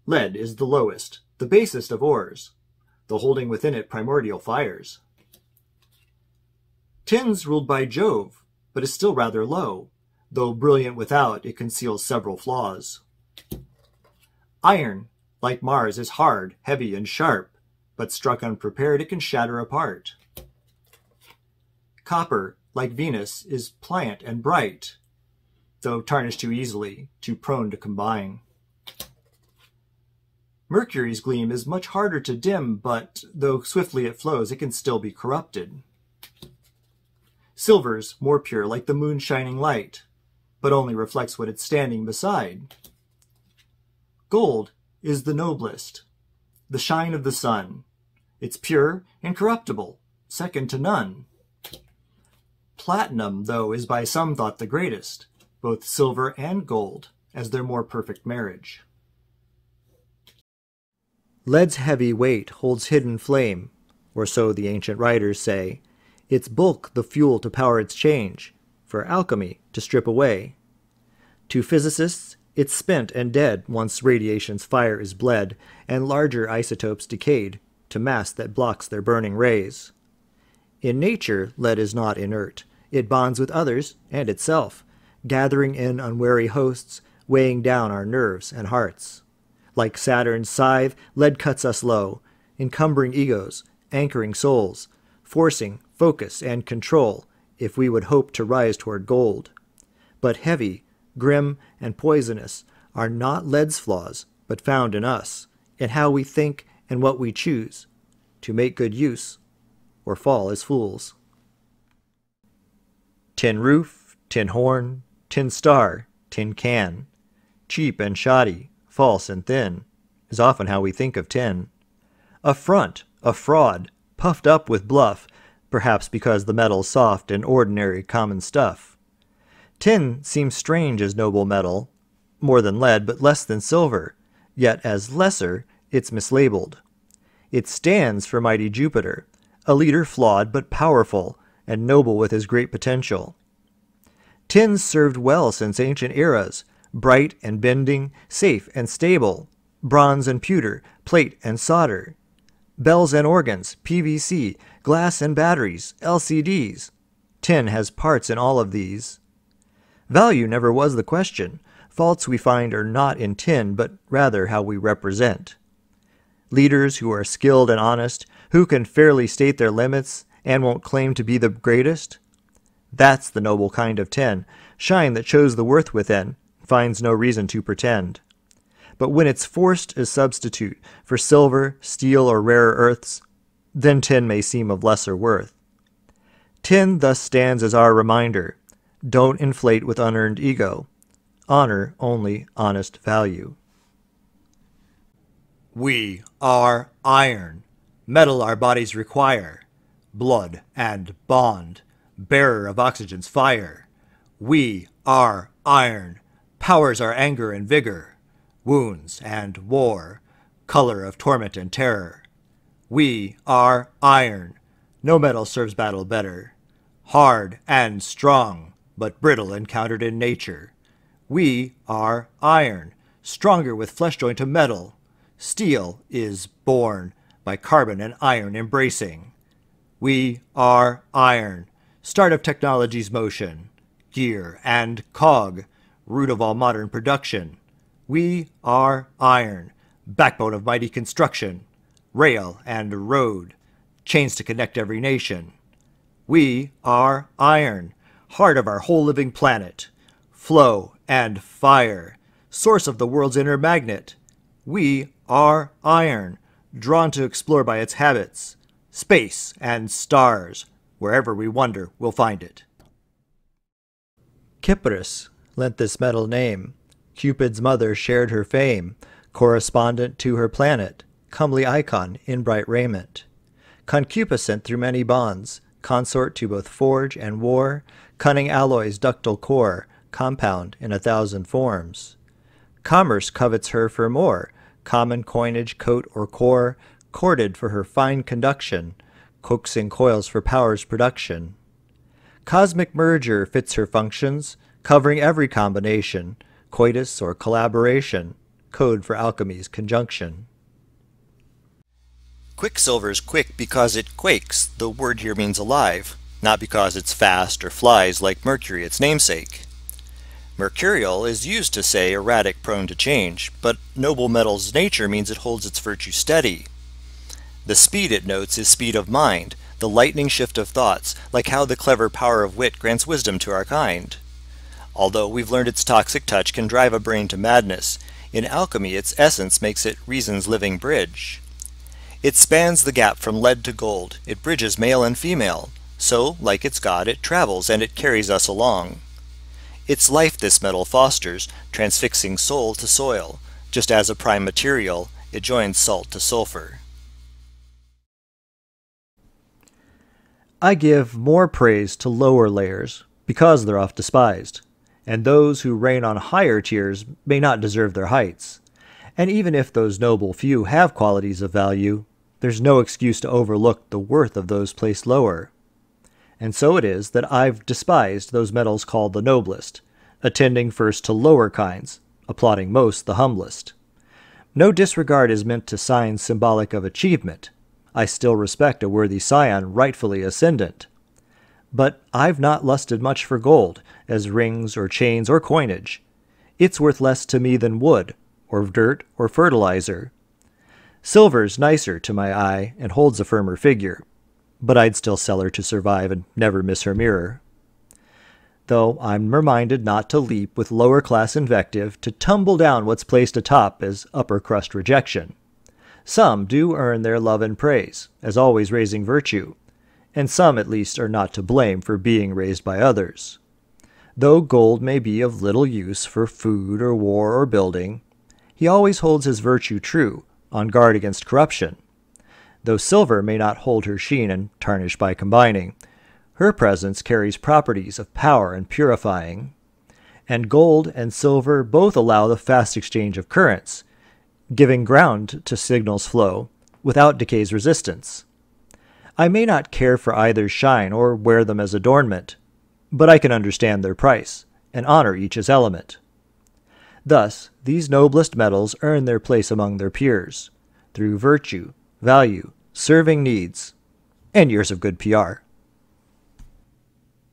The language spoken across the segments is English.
Lead is the lowest, the basest of ores, though holding within it primordial fires. Tin's ruled by Jove, but is still rather low, though brilliant without, it conceals several flaws. Iron, like Mars, is hard, heavy, and sharp, but struck unprepared, it can shatter apart. Copper, like Venus, is pliant and bright, though tarnished too easily, too prone to combine. Mercury's gleam is much harder to dim, but though swiftly it flows, it can still be corrupted. Silver's more pure, like the moon's shining light, but only reflects what it's standing beside. Gold is the noblest, the shine of the sun. It's pure, incorruptible, second to none. Platinum, though, is by some thought the greatest, both silver and gold, as their more perfect marriage. Lead's heavy weight holds hidden flame, or so the ancient writers say, its bulk the fuel to power its change, for alchemy to strip away. To physicists, it's spent and dead once radiation's fire is bled, and larger isotopes decayed to mass that blocks their burning rays. In nature, lead is not inert. It bonds with others and itself, gathering in unwary hosts, weighing down our nerves and hearts. Like Saturn's scythe, lead cuts us low, encumbering egos, anchoring souls, forcing focus and control if we would hope to rise toward gold. But heavy, grim, and poisonous are not lead's flaws, but found in us, in how we think and what we choose, to make good use, or fall as fools. Tin roof, tin horn, tin star, tin can, cheap and shoddy, false and thin, is often how we think of tin. A front, a fraud, puffed up with bluff, perhaps because the metal's soft and ordinary common stuff. Tin seems strange as noble metal, more than lead but less than silver, yet as lesser it's mislabeled. It stands for mighty Jupiter, a leader flawed but powerful, and noble with his great potential. Tin's served well since ancient eras, bright and bending, safe and stable, bronze and pewter, plate and solder, bells and organs, PVC, glass and batteries, LCDs. Tin has parts in all of these. Value never was the question. Faults we find are not in tin, but rather how we represent. Leaders who are skilled and honest, who can fairly state their limits and won't claim to be the greatest. That's the noble kind of tin, shine that shows the worth within, finds no reason to pretend. But when it's forced as substitute for silver, steel, or rarer earths, then tin may seem of lesser worth. Tin thus stands as our reminder, don't inflate with unearned ego, honor only honest value. We are iron, metal our bodies require, blood and bond, bearer of oxygen's fire. We are iron, powers our anger and vigor, wounds and war, color of torment and terror. We are iron, no metal serves battle better, hard and strong, but brittle encountered in nature. We are iron, stronger with flesh joint of metal. Steel is born by carbon and iron embracing. We are iron, start of technology's motion, gear and cog, root of all modern production. We are iron, backbone of mighty construction, rail and road, chains to connect every nation. We are iron, heart of our whole living planet, flow and fire, source of the world's inner magnet. We are iron, drawn to explore by its habits, space and stars, wherever we wander we'll find it. Kypris lent this metal name. Cupid's mother shared her fame, correspondent to her planet, comely icon in bright raiment. Concupiscent through many bonds, consort to both forge and war, cunning alloys ductile core, compound in 1,000 forms. Commerce covets her for more, common coinage, coat or core, corded for her fine conduction, coaxing coils for power's production. Cosmic merger fits her functions, covering every combination, coitus or collaboration, code for alchemy's conjunction. Quicksilver's quick because it quakes. The word here means alive, not because it's fast or flies like Mercury, its namesake. Mercurial is used to say erratic, prone to change, but noble metal's nature means it holds its virtue steady. The speed it notes is speed of mind, the lightning shift of thoughts, like how the clever power of wit grants wisdom to our kind. Although we've learned its toxic touch can drive a brain to madness, in alchemy its essence makes it reason's living bridge. It spans the gap from lead to gold, it bridges male and female, so, like its god, it travels and it carries us along. Its life this metal fosters, transfixing soul to soil, just as a prime material, it joins salt to sulfur. I give more praise to lower layers, because they're oft despised, and those who reign on higher tiers may not deserve their heights. And even if those noble few have qualities of value, there's no excuse to overlook the worth of those placed lower. And so it is that I've despised those metals called the noblest, attending first to lower kinds, applauding most the humblest. No disregard is meant to signs symbolic of achievement. I still respect a worthy scion rightfully ascendant. But I've not lusted much for gold, as rings or chains or coinage. It's worth less to me than wood, or dirt, or fertilizer. Silver's nicer to my eye and holds a firmer figure, but I'd still sell her to survive and never miss her mirror. Though I'm reminded not to leap with lower-class invective to tumble down what's placed atop as upper-crust rejection. Some do earn their love and praise, as always raising virtue, and some at least are not to blame for being raised by others. Though gold may be of little use for food or war or building, he always holds his virtue true, on guard against corruption. Though silver may not hold her sheen and tarnish by combining, her presence carries properties of power and purifying. And gold and silver both allow the fast exchange of currents, giving ground to signals flow without decay's resistance. I may not care for either's shine or wear them as adornment, but I can understand their price and honor each as element. Thus, these noblest metals earn their place among their peers, through virtue, value, serving needs, and years of good PR.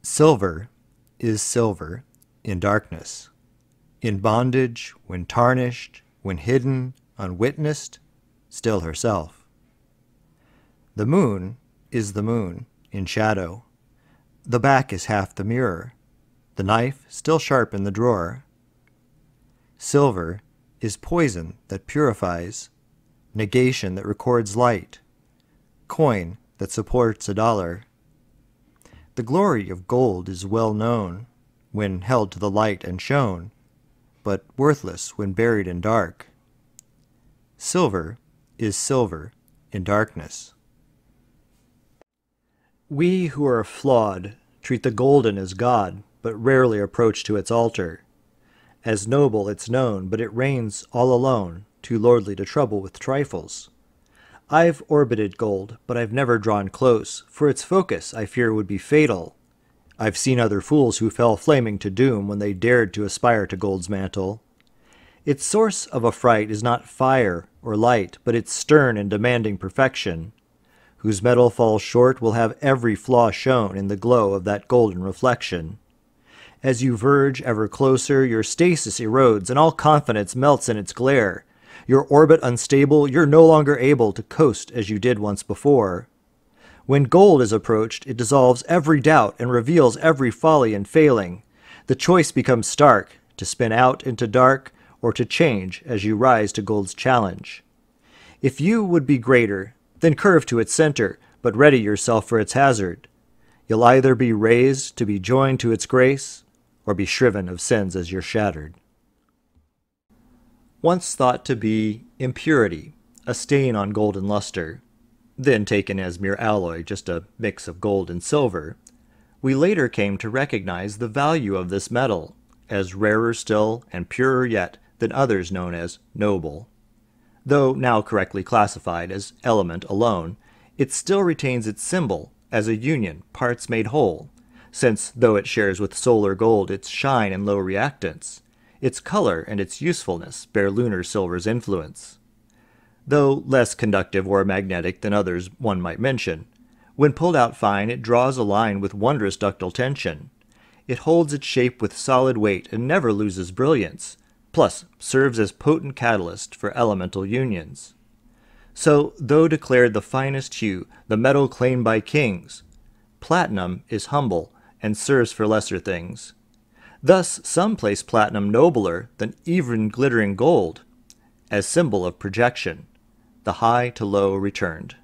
Silver is silver in darkness, in bondage, when tarnished, when hidden, unwitnessed, still herself. The moon is the moon in shadow. The back is half the mirror, the knife still sharp in the drawer. Silver is poison that purifies, negation that records light, coin that supports a dollar. The glory of gold is well known when held to the light and shown, but worthless when buried in dark. Silver is silver in darkness. We who are flawed treat the golden as God, but rarely approach to its altar. As noble it's known, but it reigns all alone, too lordly to trouble with trifles. I've orbited gold, but I've never drawn close, for its focus I fear would be fatal. I've seen other fools who fell flaming to doom when they dared to aspire to gold's mantle. Its source of affright is not fire or light, but its stern and demanding perfection. Whose metal falls short will have every flaw shown in the glow of that golden reflection. As you verge ever closer, your stasis erodes, and all confidence melts in its glare. Your orbit unstable, you're no longer able to coast as you did once before. When gold is approached, it dissolves every doubt and reveals every folly and failing. The choice becomes stark, to spin out into dark, or to change as you rise to gold's challenge. If you would be greater, then curve to its center, but ready yourself for its hazard. You'll either be raised to be joined to its grace, or be shriven of sins as you're shattered. Once thought to be impurity, a stain on golden luster, then taken as mere alloy, just a mix of gold and silver, we later came to recognize the value of this metal, as rarer still and purer yet than others known as noble. Though now correctly classified as element alone, it still retains its symbol as a union, parts made whole, since though it shares with solar gold its shine and low reactance, Its color and its usefulness bear lunar silver's influence. Though less conductive or magnetic than others one might mention, when pulled out fine it draws a line with wondrous ductile tension. It holds its shape with solid weight and never loses brilliance, plus serves as potent catalyst for elemental unions. So, though declared the finest hue, the metal claimed by kings, platinum is humble and serves for lesser things. Thus, some place platinum nobler than even glittering gold, as symbol of projection, the high to low returned.